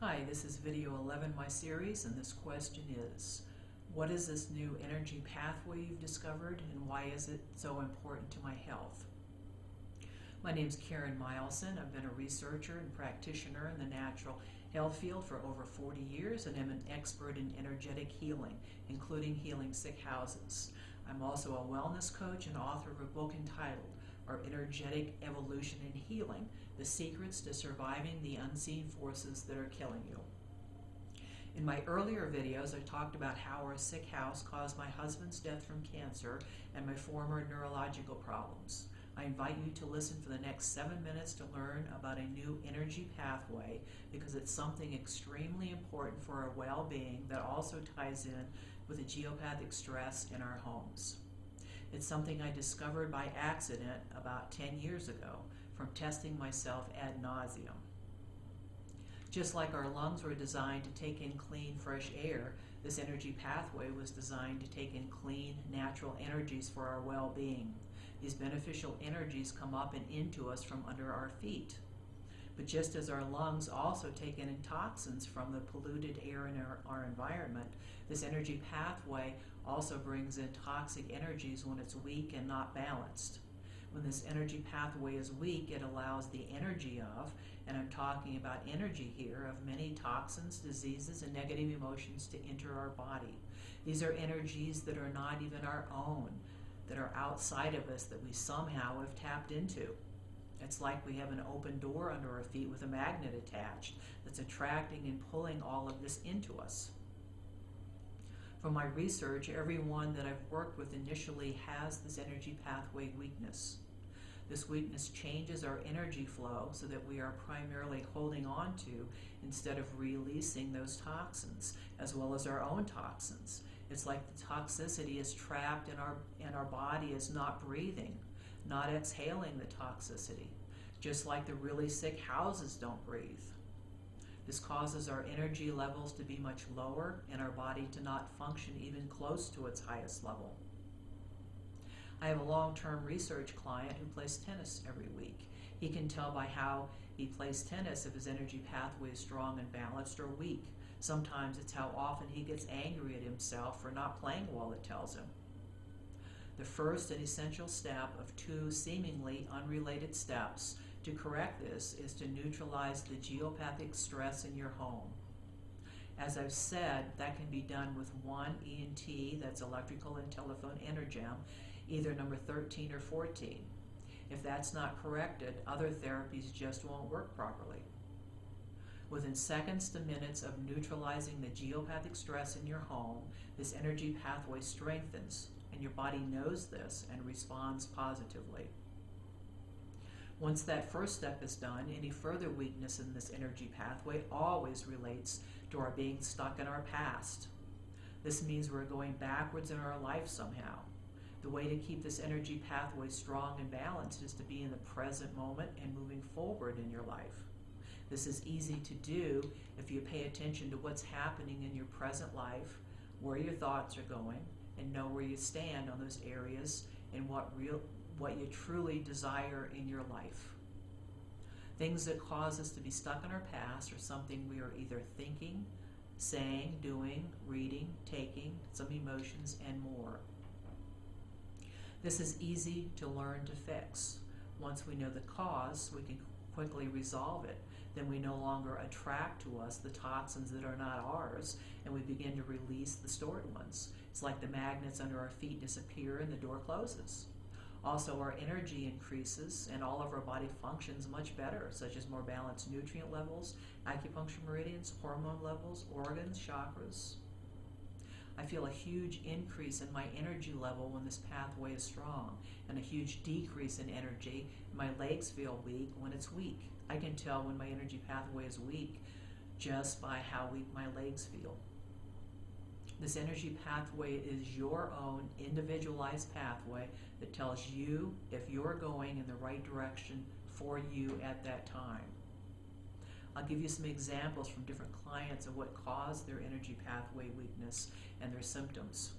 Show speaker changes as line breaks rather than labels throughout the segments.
Hi, this is video 11 in my series, and this question is, what is this new energy pathway you've discovered, and why is it so important to my health? My name is Karen Milson. I've been a researcher and practitioner in the natural health field for over 40 years, and am an expert in energetic healing, including healing sick houses. I'm also a wellness coach and author of a book entitled Our Energetic Evolution and Healing: The Secrets to Surviving the Unseen Forces That Are Killing You. In my earlier videos, I talked about how our sick house caused my husband's death from cancer and my former neurological problems. I invite you to listen for the next 7 minutes to learn about a new energy pathway, because it's something extremely important for our well-being that also ties in with the geopathic stress in our homes. It's something I discovered by accident about 10 years ago from testing myself ad nauseum. Just like our lungs were designed to take in clean, fresh air, this energy pathway was designed to take in clean, natural energies for our well-being. These beneficial energies come up and into us from under our feet. But just as our lungs also take in toxins from the polluted air in our environment, this energy pathway also brings in toxic energies when it's weak and not balanced. When this energy pathway is weak, it allows the energy of, and I'm talking about energy here, of many toxins, diseases, and negative emotions to enter our body. These are energies that are not even our own, that are outside of us, that we somehow have tapped into. It's like we have an open door under our feet with a magnet attached that's attracting and pulling all of this into us. From my research, everyone that I've worked with initially has this energy pathway weakness. This weakness changes our energy flow so that we are primarily holding on to instead of releasing those toxins, as well as our own toxins. It's like the toxicity is trapped and our body is not breathing, not exhaling the toxicity, just like the really sick houses don't breathe. This causes our energy levels to be much lower and our body to not function even close to its highest level. I have a long-term research client who plays tennis every week. He can tell by how he plays tennis if his energy pathway is strong and balanced or weak. Sometimes it's how often he gets angry at himself for not playing well that tells him. The first and essential step of two seemingly unrelated steps to correct this is to neutralize the geopathic stress in your home. As I've said, that can be done with one ENT, that's electrical and telephone energem, either number 13 or 14. If that's not corrected, other therapies just won't work properly. Within seconds to minutes of neutralizing the geopathic stress in your home, this energy pathway strengthens, and your body knows this and responds positively. Once that first step is done, any further weakness in this energy pathway always relates to our being stuck in our past. This means we're going backwards in our life somehow. The way to keep this energy pathway strong and balanced is to be in the present moment and moving forward in your life. This is easy to do if you pay attention to what's happening in your present life, where your thoughts are going, and know where you stand on those areas and what you truly desire in your life. Things that cause us to be stuck in our past are something we are either thinking, saying, doing, reading, taking, some emotions, and more. This is easy to learn to fix. Once we know the cause, we can quickly resolve it. Then we no longer attract to us the toxins that are not ours, and we begin to release the stored ones. It's like the magnets under our feet disappear and the door closes. Also, our energy increases and all of our body functions much better, such as more balanced nutrient levels, acupuncture meridians, hormone levels, organs, chakras. I feel a huge increase in my energy level when this pathway is strong, and a huge decrease in energy. My legs feel weak when it's weak. I can tell when my energy pathway is weak just by how weak my legs feel. This energy pathway is your own individualized pathway that tells you if you're going in the right direction for you at that time. I'll give you some examples from different clients of what caused their energy pathway weakness and their symptoms.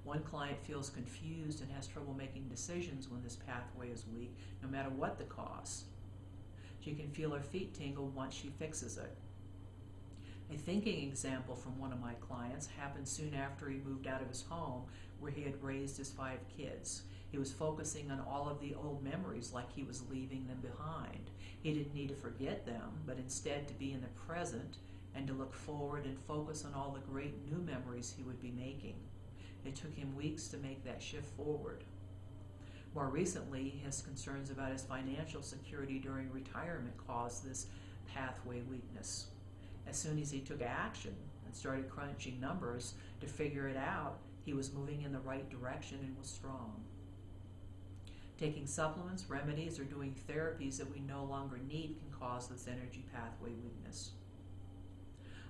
One client feels confused and has trouble making decisions when this pathway is weak, no matter what the cause. She can feel her feet tingle once she fixes it. A thinking example from one of my clients happened soon after he moved out of his home where he had raised his 5 kids. He was focusing on all of the old memories like he was leaving them behind. He didn't need to forget them, but instead to be in the present and to look forward and focus on all the great new memories he would be making. It took him weeks to make that shift forward. More recently, his concerns about his financial security during retirement caused this pathway weakness. As soon as he took action and started crunching numbers to figure it out, he was moving in the right direction and was strong. Taking supplements, remedies, or doing therapies that we no longer need can cause this energy pathway weakness.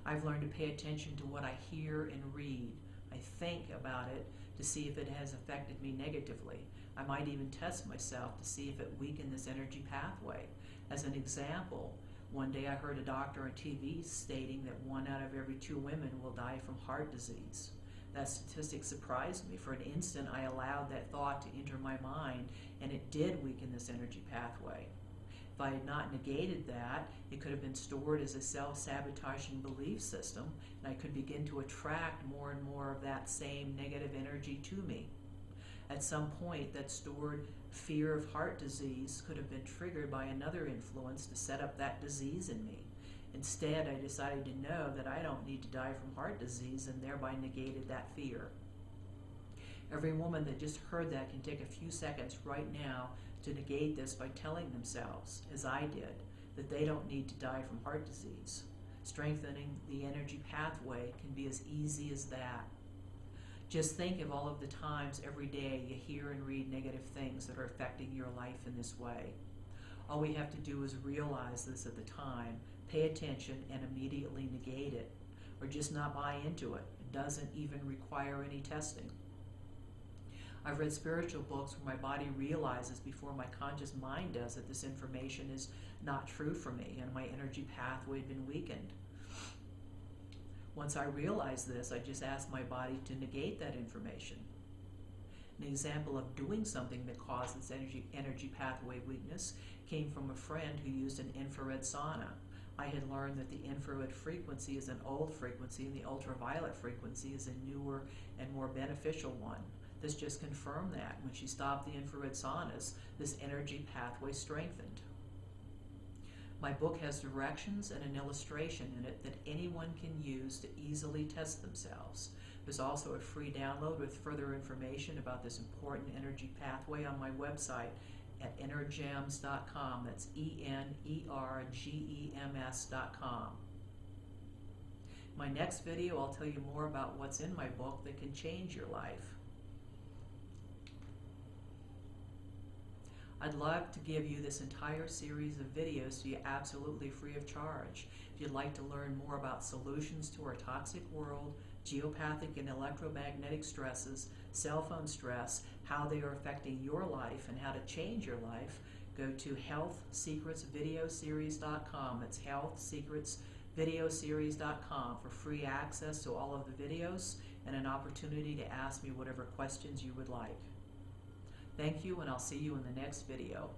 I've learned to pay attention to what I hear and read. I think about it to see if it has affected me negatively. I might even test myself to see if it weakened this energy pathway. As an example, one day I heard a doctor on TV stating that 1 out of every 2 women will die from heart disease. That statistic surprised me. For an instant, I allowed that thought to enter my mind, and it did weaken this energy pathway. If I had not negated that, it could have been stored as a self-sabotaging belief system, and I could begin to attract more and more of that same negative energy to me. At some point, that stored fear of heart disease could have been triggered by another influence to set up that disease in me. Instead, I decided to know that I don't need to die from heart disease and thereby negated that fear. Every woman that just heard that can take a few seconds right now to negate this by telling themselves, as I did, that they don't need to die from heart disease. Strengthening the energy pathway can be as easy as that. Just think of all of the times every day you hear and read negative things that are affecting your life in this way. All we have to do is realize this at the time, pay attention, and immediately negate it, or just not buy into it. It doesn't even require any testing. I've read spiritual books where my body realizes before my conscious mind does that this information is not true for me and my energy pathway had been weakened. Once I realized this, I just asked my body to negate that information. An example of doing something that caused this energy pathway weakness came from a friend who used an infrared sauna. I had learned that the infrared frequency is an old frequency and the ultraviolet frequency is a newer and more beneficial one. This just confirmed that. When she stopped the infrared saunas, this energy pathway strengthened. My book has directions and an illustration in it that anyone can use to easily test themselves. There's also a free download with further information about this important energy pathway on my website at energems.com. That's ENERGEMS.com. My next video, I'll tell you more about what's in my book that can change your life. I'd love to give you this entire series of videos to you absolutely free of charge. If you'd like to learn more about solutions to our toxic world, geopathic and electromagnetic stresses, cell phone stress, how they are affecting your life, and how to change your life, go to healthsecretsvideoseries.com. It's healthsecretsvideoseries.com for free access to all of the videos and an opportunity to ask me whatever questions you would like. Thank you, and I'll see you in the next video.